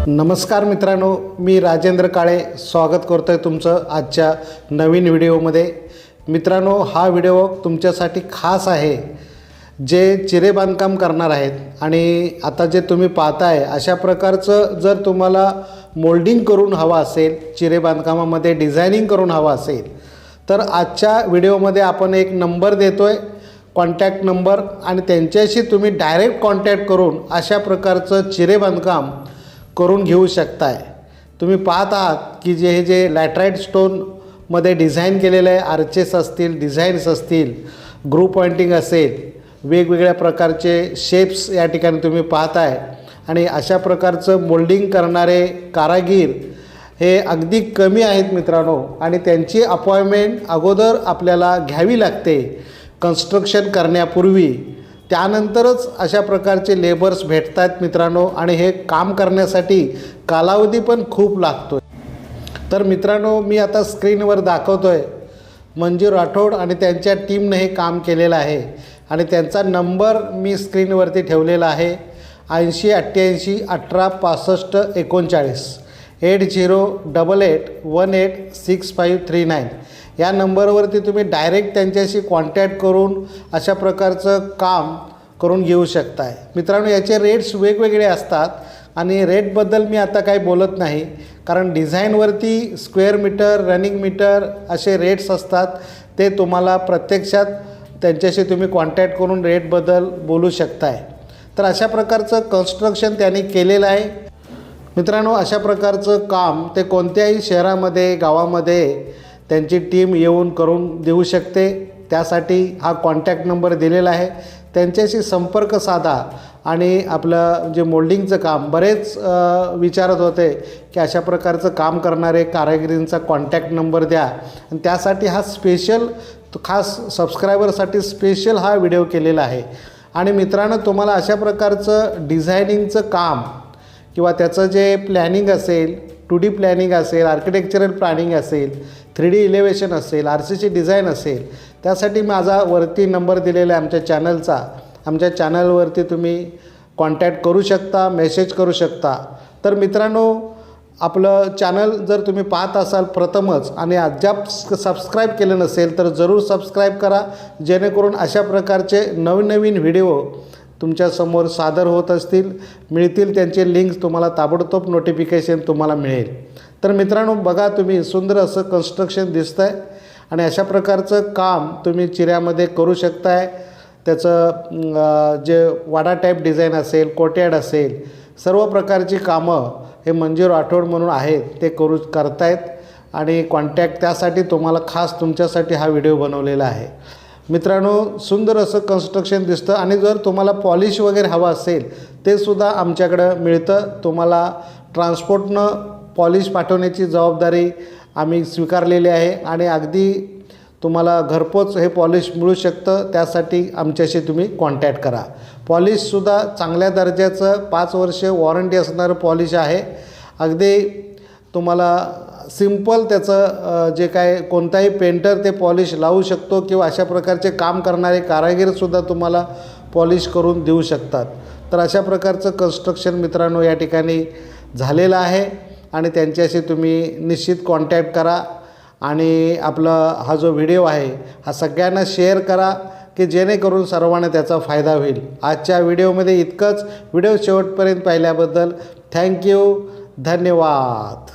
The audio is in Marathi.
नमस्कार मित्रांनो, मी राजेंद्र काळे स्वागत करतो आहे तुमचं आजच्या नवीन व्हिडिओमध्ये। मित्रांनो, हा व्हिडिओ तुमच्यासाठी खास आहे जे चिरे बांधकाम करणार आहेत आणि आता जे तुम्ही पाहताय अशा प्रकारचं जर तुम्हाला मोल्डिंग करून हवा असेल, चिरे बांधकामामध्ये डिझायनिंग करून हवा असेल तर आजच्या व्हिडिओमध्ये आपण एक नंबर देतोय, कॉन्टॅक्ट नंबर, आणि त्यांच्याशी तुम्ही डायरेक्ट कॉन्टॅक्ट करून अशा प्रकारचं चिरे बांधकाम करून घेऊ शकताय। तुम्ही पाहत आहात की जे लॅटराइट स्टोनमध्ये डिझाईन केलेलं आहे, आर्चेस असतील, डिझाईन्स असतील, ग्रुप पॉइंटिंग असेल, वेगवेगळ्या प्रकारचे शेप्स या ठिकाणी तुम्ही पाहताय आणि अशा प्रकारचं मोल्डिंग करणारे कारागीर हे अगदी कमी आहेत मित्रांनो, आणि त्यांची अपॉइंटमेंट अगोदर आपल्याला घ्यावी लागते कन्स्ट्रक्शन करण्यापूर्वी। त्यानंतरच अशा प्रकारचे लेबर्स भेटतात मित्रांनो, आणि हे काम करण्यासाठी कालावधी पण खूप लागतो। तर मित्रांनो, मी आता स्क्रीनवर दाखवतोय मंजू राठोड आणि त्यांच्या टीमने हे काम केलेलं आहे आणि त्यांचा नंबर मी स्क्रीनवरती ठेवलेला आहे 8088 18 65 39 8088186539। या नंबरवरती तुम्ही डायरेक्ट त्यांच्याशी कॉन्टॅक्ट करून अशा प्रकारचं काम करून घेऊ शकताय। मित्रांनो, याचे रेट्स वेगवेगळे असतात आणि रेटबद्दल मी आता काही बोलत नाही, कारण डिझाईनवरती स्क्वेअर मीटर, रनिंग मीटर असे रेट्स असतात। ते तुम्हाला प्रत्यक्षात त्यांच्याशी तुम्ही कॉन्टॅक्ट करून रेटबद्दल बोलू शकताय। तर अशा प्रकारचं कन्स्ट्रक्शन त्यांनी केलेलं आहे मित्रांनो। अशा प्रकारचं काम ते कोणत्याही शहरामध्ये, गावामध्ये त्यांची टीम येऊन करून देऊ शकते। त्यासाठी हा कॉन्टॅक्ट नंबर दिलेला आहे, त्यांच्याशी संपर्क साधा। आणि आपलं जे मोल्डिंगचं काम बरेच विचारत होते की अशा प्रकारचं काम करणारे कारागिरींचा कॉन्टॅक्ट नंबर द्या, आणि त्यासाठी हा स्पेशल खास सबस्क्रायबरसाठी स्पेशल हा व्हिडिओ केलेला आहे। आणि मित्रांनो, तुम्हाला अशा प्रकारचं डिझायनिंगचं काम किंवा त्याचं जे प्लॅनिंग असेल, 2D प्लॅनिंग असेल, आर्किटेक्चरल प्लॅनिंग असेल, 3D इलेव्हेशन असेल, RCC डिझाईन असेल, त्यासाठी माझा वरती नंबर दिलेला आहे आमच्या चॅनलचा। आमच्या चॅनलवरती तुम्ही कॉन्टॅक्ट करू शकता, मेसेज करू शकता। तर मित्रांनो, आपलं चॅनल जर तुम्ही पाहत असाल प्रथमच आणि अद्याप सबस्क्राईब केलं नसेल तर जरूर सबस्क्राईब करा, जेणेकरून अशा प्रकारचे नवीन व्हिडिओ तुमच्यासमोर सादर होत मिळतील। त्यांचे लिंक्स तुम्हाला ताबडतोब नोटिफिकेशन तुम्हाला मिळेल। तर मित्रांनो, बघा तुम्ही सुंदर असं कन्स्ट्रक्शन दिसतं आहे आणि अशा प्रकारचं काम तुम्ही चिऱ्यामध्ये करू शकताय। त्याचं जे वाडा टाईप डिझाईन असेल, कोर्टयार्ड असेल, सर्व प्रकारची कामं हे मंजू राठोड म्हणून आहेत ते करतायत, आणि कॉन्टॅक्ट त्यासाठी तुम्हाला खास तुमच्यासाठी हा व्हिडिओ बनवलेला आहे। मित्रांनो, सुंदर असं कन्स्ट्रक्शन दिसतं, आणि जर तुम्हाला पॉलिश वगैरे हवं असेल ते सुद्धा आमच्याकडं मिळतं। तुम्हाला ट्रान्सपोर्टनं पॉलिश पाठवण्याची जबाबदारी आम्ही स्वीकारलेली आहे, आणि अगदी तुम्हाला घरपोच हे पॉलिश मिळू शकतं। त्यासाठी आमच्याशी तुम्ही कॉन्टॅक्ट करा। पॉलिशसुद्धा चांगल्या दर्जाचं 5 वर्ष वॉरंटी असणारं पॉलिश आहे। अगदी तुम्हाला सिंपल त्याचं जे काय कोणताही पेंटर ते पॉलिश लावू शकतो, किंवा अशा प्रकारचे काम करणारे कारागीरसुद्धा तुम्हाला पॉलिश करून देऊ शकतात। तर अशा प्रकारचं कन्स्ट्रक्शन मित्रांनो या ठिकाणी झालेलं आहे, आणि त्यांच्याशी तुम्ही निश्चित कॉन्टॅक्ट करा। आणि आपला हा जो व्हिडिओ आहे हा सगळ्यांना शेअर करा की जेणेकरून सर्वांना त्याचा फायदा होईल। आजच्या व्हिडिओमध्ये इतकंच। व्हिडिओ शेवटपर्यंत पाहिल्याबद्दल थँक्यू, धन्यवाद।